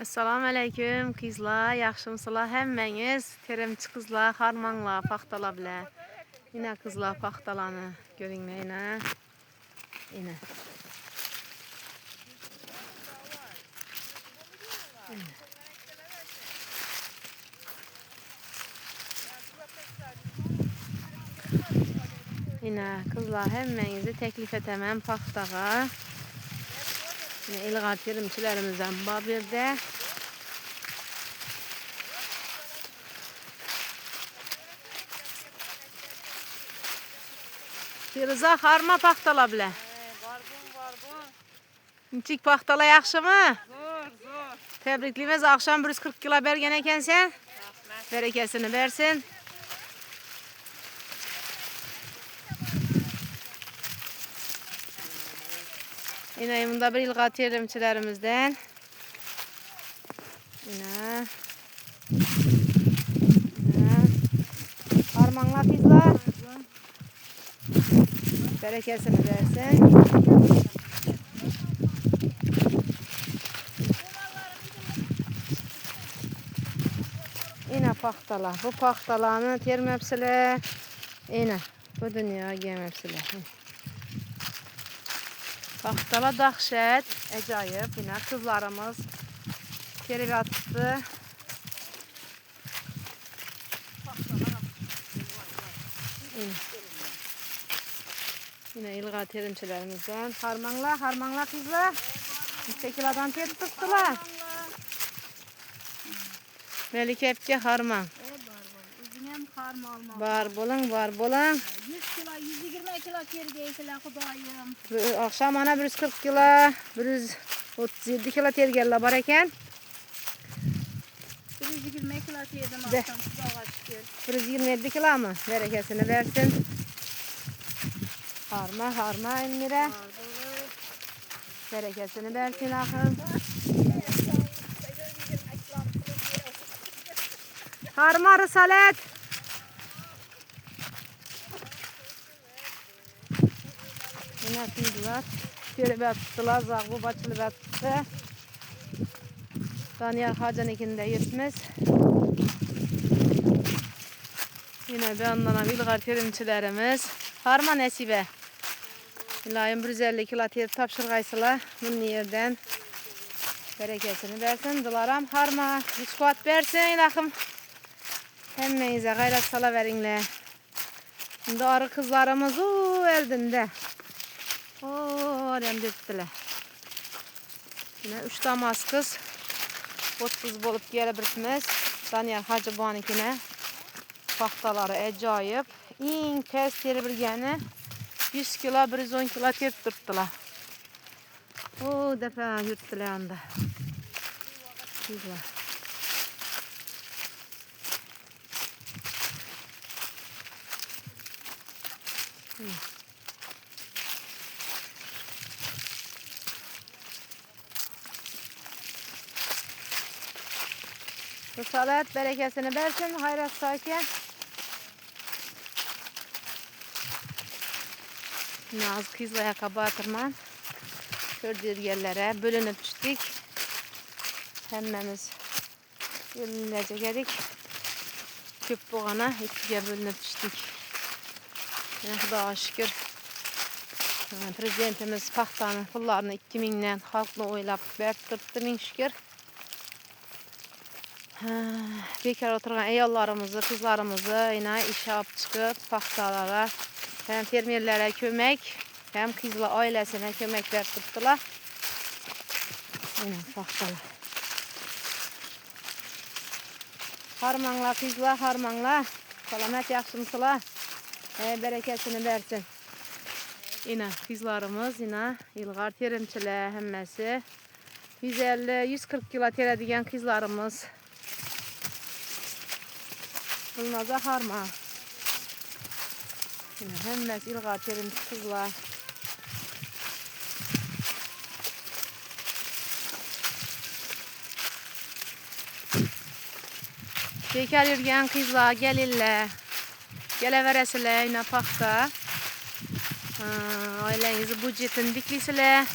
Assalamu alaykum kızlar, yaxşımısınızlar həmmeniz? Teremçi kızlar, harmanlar, paxtalar bilə. Yine kızlar paxtalanı görünmə yine. Yine. Yine kızlar həmmenizi teklif etəməm paxtağa. Yine ilğar terimçilərimizdən Babirdə. Firza harma paxtala bilə. Barbun. Niçik paxtala yaxşımı? Zor. Təbrikliyimiz akşam 140 kilo bergen ekensən. Berekesini versin. Yine yanımda bir ilğat terimçilerimizden. Yine. Harmanla kızlar. Berekesini versin. Yine paxtalar. Bu paxtalarını termepsiler. Yine bu dünya gemepsiler. Paxtala dahşət, əcayib. Yine kızlarımız terib attı. Yine ilğar terimçilerimizden. Harmanla kızlar. 8 kilodan ter tuttular. Melike hepçe harman. Üzünem karma alma. Var bolun. 100 kilo, 120 kilo tergeyseler kudayım. Akşam ana 140 kilo, 137 kilo tergelle var eken. 120 kilo terdim De. akşam kudağa şükür. 127 kilo mı? Berekesini versin. Harma Emire. Berekesini versin akım. Harma Risalet. Yine kıydılar. Terip attılar. Zağbu başlı attı. Daniel Hacan ikinde yetmez. Yine bir anlamda ilğar terimçilerimiz. Harma nesibe. İlayim 150 kilo terip tapşırgaysılar. Bunun yerden bereketini versin. Dilaram harma. Hiç kuat versin ilahım. Hemmenize gayret sala verinle. Şimdi arı kızlarımız eldinde. Oraya döktüler. Yine 3 damaz kız. 30 bolup geri birtmez. Daniel Hacı Buğanikine. Paxtaları əcayib. İn tez teri bir gəni 100 kilo, 110 kilo terip tuttular. O dəfə yürtdülər anda. Güzel. Risalet berekesini versin. Hayrat sakin. Naz kızla ayakkabı atırman. Gördüğü yerlere bölünüp düştük. Hemmemiz bölünecek edik. Köp boğana ikiye bölünüp düştük. Xudağa şükür. Prezidentimiz paxtanın pullarını 2000'den halkla oylap verdirdi min şükür. Bekar oturgan ayollarımızı, kızlarımızı yine işe alıp çıkıp paxtalara hem fermerlere kömek hem kızla ailesine kömek verdirdiler. Yine paxtalar. Harmanla kızlar, harmanla. Salamet yaxşımısılar. Bereketini versin. Yine kızlarımız yine ilğar terimçiler hemmesi. 150-140 kilo teredigen kızlarımız. Bunlar da harma. Yine hemmesi ilğar terimçi kızlar. Bekar yürüyen kızlar gelirler. Geleveresiler yine paxta. Ailenizi budjetin diklisile.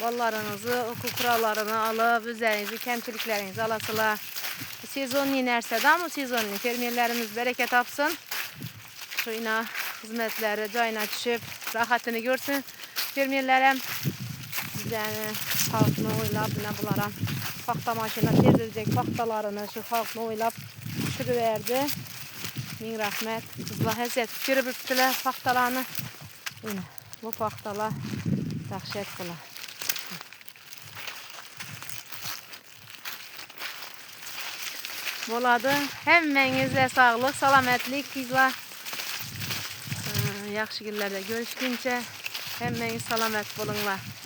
ballarınızı, okul kurallarını alıp, üzerinizi, kemçiliklerinizi alasılar. Sezon inerse de ama sezonun fermerlerimiz bereket tapsın. Şu ina hizmetleri cayına düşüp rahatını görsün. Fermerlerim yani halkını oylap ne bulara paxta maşına terdirecek paxtalarını şu halkını oylap sürüverdi. Min rahmet. Kızlar hezet görübüptüler paxtalarını. Yine bu paxtalar dahşet bular. Boladı. Hemmenize sağlık, salametlik kızlar. Yaxşı günlerde görüşkünce hemmeniz salamet bulunlar.